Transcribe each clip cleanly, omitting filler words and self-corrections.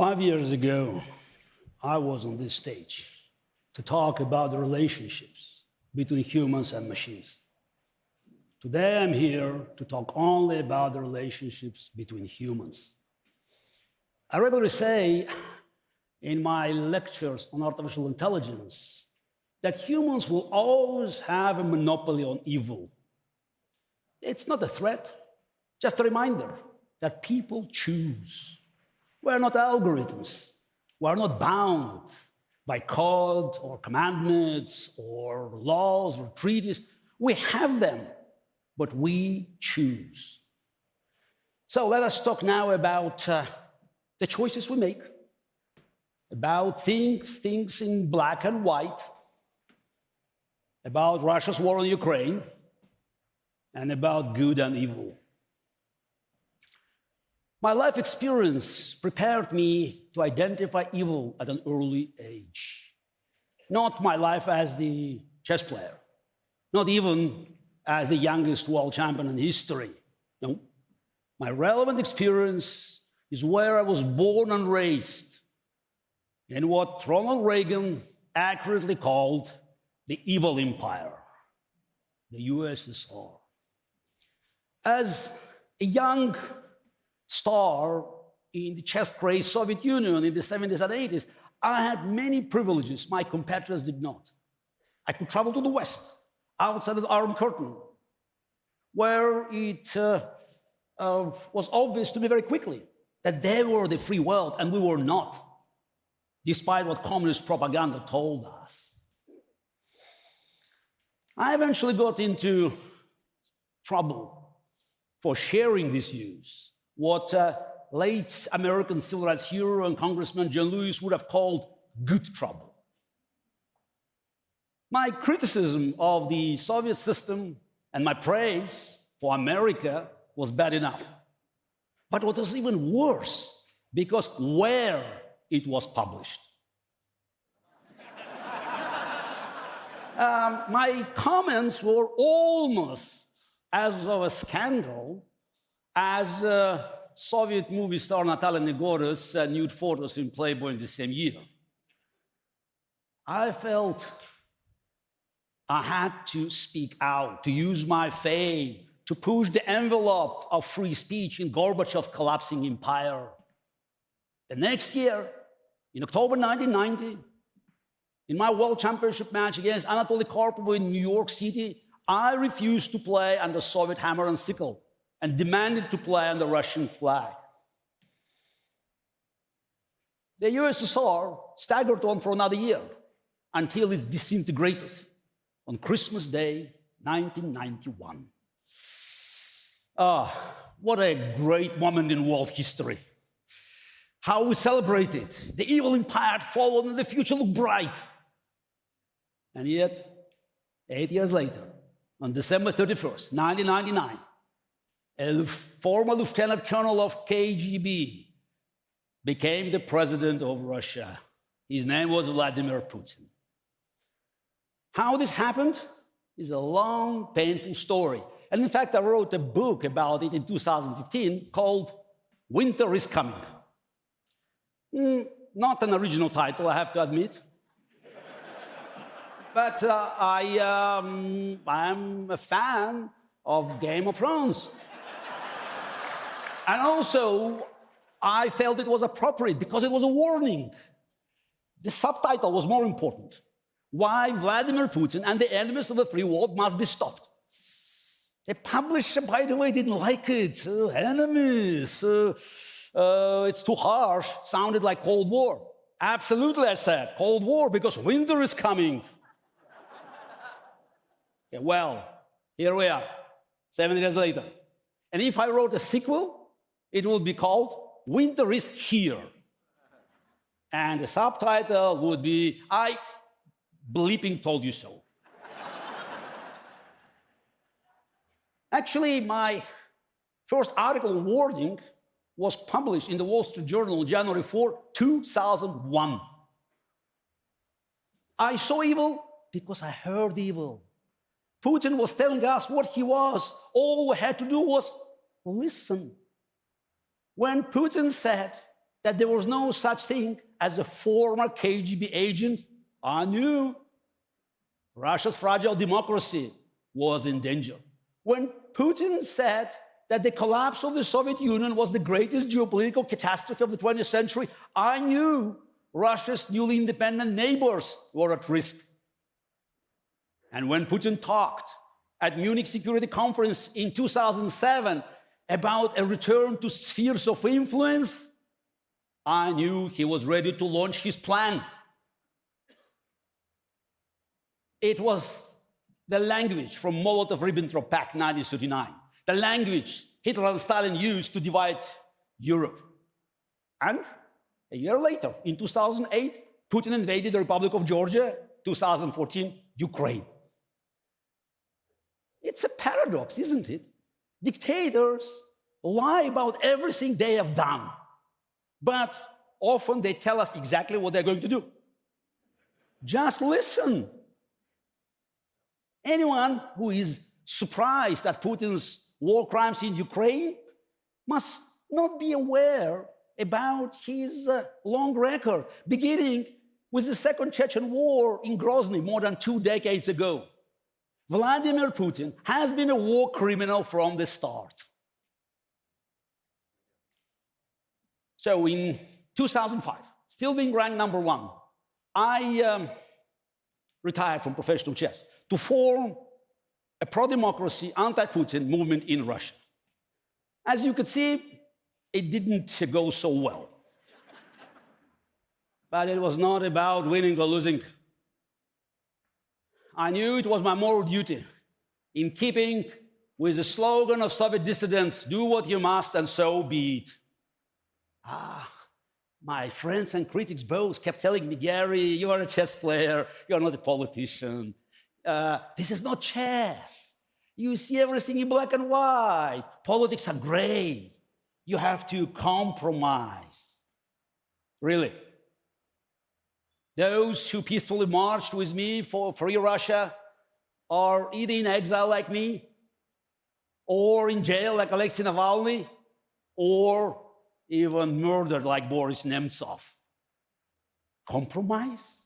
5 years ago, I was on this stage to talk about the relationships between humans and machines. Today, I'm here to talk only about the relationships between humans. I regularly say in my lectures on artificial intelligence that humans will always have a monopoly on evil. It's not a threat, just a reminder that people choose. We're not algorithms. We're not bound by code or commandments or laws or treaties. We have them, but we choose. So let us talk now about the choices we make, about things in black and white, about Russia's war on Ukraine, and about good and evil. My life experience prepared me to identify evil at an early age. Not my life as the chess player, not even as the youngest world champion in history. No, my relevant experience is where I was born and raised, in what Ronald Reagan accurately called the evil empire, the USSR. As a young star in the chess-crazed Soviet Union in the 70s and 80s, I had many privileges my competitors did not. I could travel to the West, outside of the Iron Curtain, where it was obvious to me very quickly that they were the free world and we were not, despite what communist propaganda told us. I eventually got into trouble for sharing these views, what late American civil rights hero and Congressman John Lewis would have called good trouble. My criticism of the Soviet system and my praise for America was bad enough. But what was even worse, because where it was published. My comments were almost as of a scandal as Soviet movie star Natalia Negora's nude photos in Playboy in the same year. I felt I had to speak out, to use my fame, to push the envelope of free speech in Gorbachev's collapsing empire. The next year, in October 1990, in my World Championship match against Anatoly Karpov in New York City, I refused to play under Soviet hammer and sickle and demanded to play under Russian flag. The USSR staggered on for another year until it disintegrated on Christmas Day, 1991. What a great moment in world history. How we celebrated. The evil empire had fallen and the future looked bright. And yet, 8 years later, on December 31st, 1999, a former lieutenant colonel of KGB became the president of Russia. His name was Vladimir Putin. How this happened is a long, painful story. And in fact, I wrote a book about it in 2015 called Winter is Coming. Not an original title, I have to admit. But I'm a fan of Game of Thrones. And also, I felt it was appropriate because it was a warning. The subtitle was more important. Why Vladimir Putin and the enemies of the free world must be stopped. The publisher, by the way, didn't like it. Enemies, it's too harsh, sounded like Cold War. Absolutely, I said, Cold War, because winter is coming. Okay, well, here we are, 7 years later. And if I wrote a sequel, it would be called Winter is Here. And the subtitle would be, I bleeping told you so. Actually, my first article warning was published in the Wall Street Journal on January 4, 2001. I saw evil because I heard evil. Putin was telling us what he was. All we had to do was listen. When Putin said that there was no such thing as a former KGB agent, I knew Russia's fragile democracy was in danger. When Putin said that the collapse of the Soviet Union was the greatest geopolitical catastrophe of the 20th century, I knew Russia's newly independent neighbors were at risk. And when Putin talked at Munich Security Conference in 2007 about a return to spheres of influence, I knew he was ready to launch his plan. It was the language from Molotov-Ribbentrop Pact 1939, the language Hitler and Stalin used to divide Europe. And a year later, in 2008, Putin invaded the Republic of Georgia, 2014, Ukraine. It's a paradox, isn't it? Dictators lie about everything they have done, but often they tell us exactly what they're going to do. Just listen. Anyone who is surprised at Putin's war crimes in Ukraine must not be aware about his long record, beginning with the Second Chechen War in Grozny more than 2 decades ago. Vladimir Putin has been a war criminal from the start. So in 2005, still being ranked number one, I retired from professional chess to form a pro-democracy, anti-Putin movement in Russia. As you could see, it didn't go so well. But it was not about winning or losing. I knew it was my moral duty, in keeping with the slogan of Soviet dissidents, do what you must and so be it. My friends and critics both kept telling me, Gary, you are a chess player, you are not a politician. This is not chess. You see everything in black and white. Politics are gray. You have to compromise. Really. Those who peacefully marched with me for free Russia are either in exile like me, or in jail like Alexei Navalny, or even murdered like Boris Nemtsov. Compromise?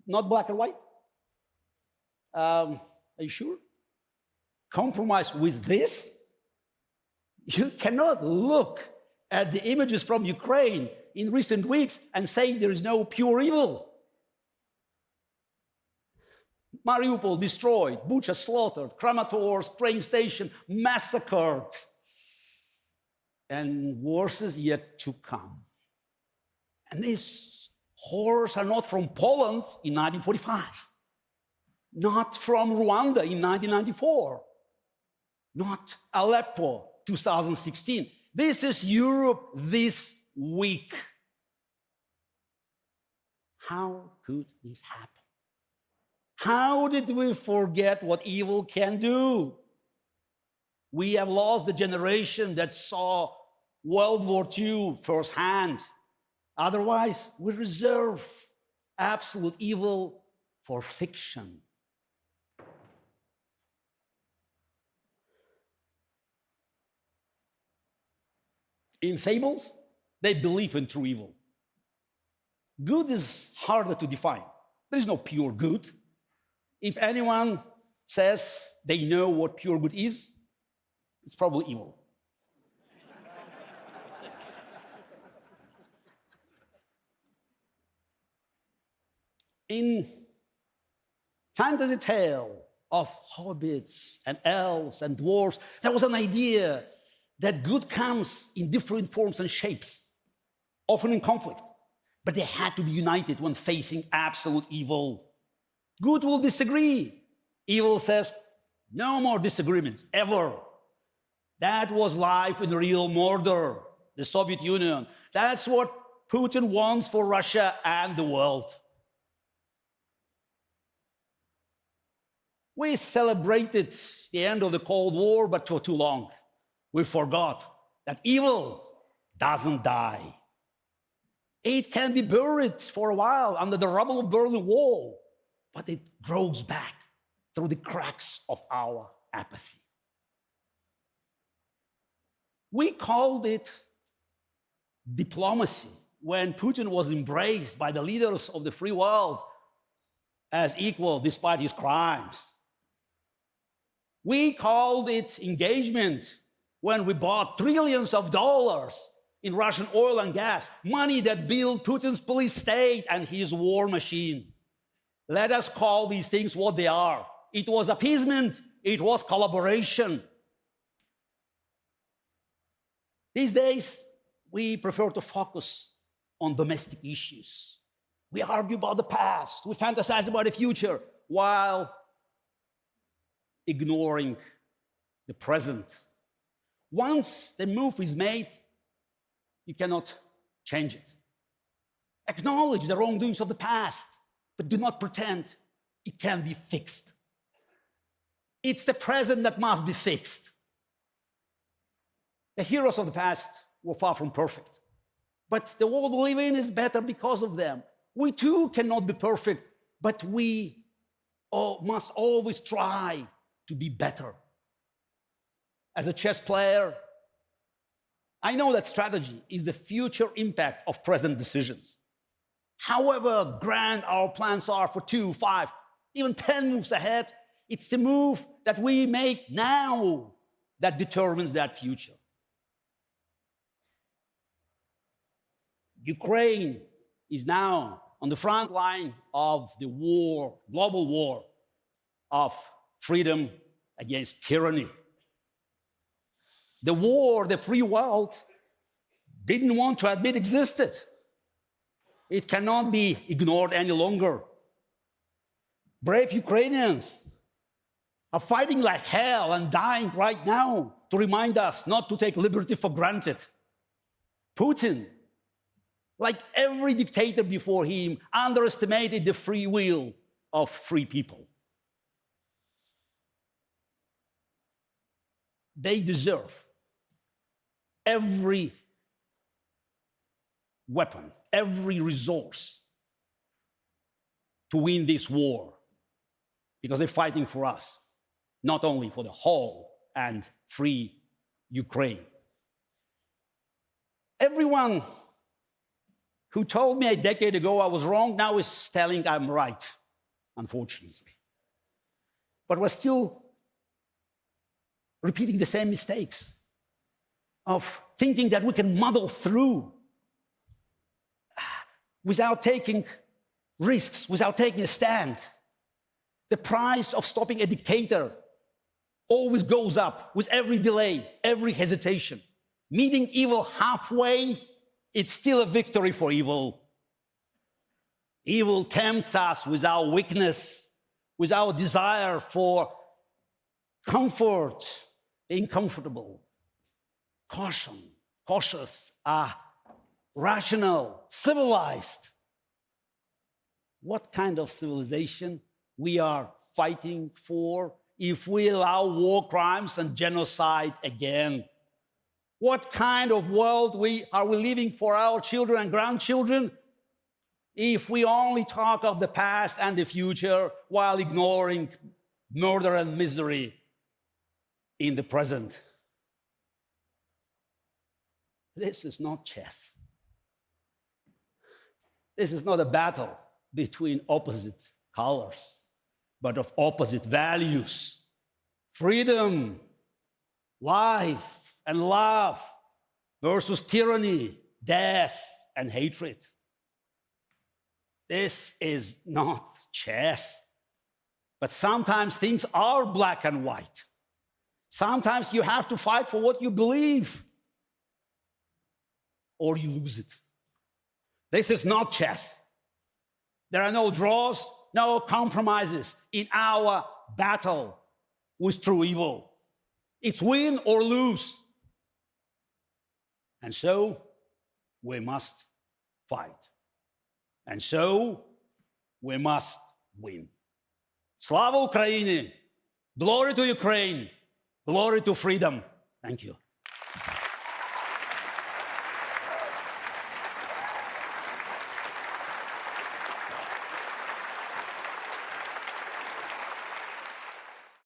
Not black and white? Are you sure? Compromise with this? You cannot look at the images from Ukraine in recent weeks and say there is no pure evil. Mariupol destroyed, Bucha slaughtered, Kramatorsk train station massacred, and worse is yet to come. And these horrors are not from Poland in 1945, not from Rwanda in 1994, not Aleppo 2016. This is Europe this week. How could this happen? How did we forget what evil can do? We have lost the generation that saw World War II firsthand. Otherwise, we reserve absolute evil for fiction. In fables, they believe in true evil. Good is harder to define. There is no pure good. If anyone says they know what pure good is, it's probably evil. In fantasy tale of hobbits and elves and dwarves, there was an idea that good comes in different forms and shapes, often in conflict, but they had to be united when facing absolute evil. Good will disagree. Evil says, no more disagreements, ever. That was life in real Mordor, the Soviet Union. That's what Putin wants for Russia and the world. We celebrated the end of the Cold War, but for too long. We forgot that evil doesn't die. It can be buried for a while under the rubble of Berlin Wall, but it grows back through the cracks of our apathy. We called it diplomacy when Putin was embraced by the leaders of the free world as equal despite his crimes. We called it engagement when we bought trillions of dollars in Russian oil and gas, money that built Putin's police state and his war machine. Let us call these things what they are. It was appeasement, it was collaboration. These days, we prefer to focus on domestic issues. We argue about the past, we fantasize about the future, while ignoring the present. Once the move is made, you cannot change it. Acknowledge the wrongdoings of the past, but do not pretend it can be fixed. It's the present that must be fixed. The heroes of the past were far from perfect, but the world we live in is better because of them. We too cannot be perfect, but we must always try to be better. As a chess player, I know that strategy is the future impact of present decisions. However grand our plans are for 2, 5, even 10 moves ahead, it's the move that we make now that determines that future. Ukraine is now on the front line of the war, global war of freedom against tyranny. The war the free world didn't want to admit existed. It cannot be ignored any longer. Brave Ukrainians are fighting like hell and dying right now to remind us not to take liberty for granted. Putin, like every dictator before him, underestimated the free will of free people. They deserve every weapon, every resource to win this war, because they're fighting for us, not only for the whole and free Ukraine. Everyone who told me a decade ago I was wrong now is telling I'm right, unfortunately. But we're still repeating the same mistakes of thinking that we can muddle through without taking risks, without taking a stand. The price of stopping a dictator always goes up with every delay, every hesitation. Meeting evil halfway, it's still a victory for evil. Evil tempts us with our weakness, with our desire for comfort, being comfortable, cautious, rational, civilized. What kind of civilization we are fighting for if we allow war crimes and genocide again? What kind of world are we living for our children and grandchildren if we only talk of the past and the future while ignoring murder and misery in the present? This is not chess. This is not a battle between opposite colors, but of opposite values. Freedom, life, and love versus tyranny, death, and hatred. This is not chess. But sometimes things are black and white. Sometimes you have to fight for what you believe, or you lose it. This is not chess. There are no draws, no compromises in our battle with true evil. It's win or lose. And so we must fight. And so we must win. Slava Ukraini! Glory to Ukraine! Glory to freedom! Thank you.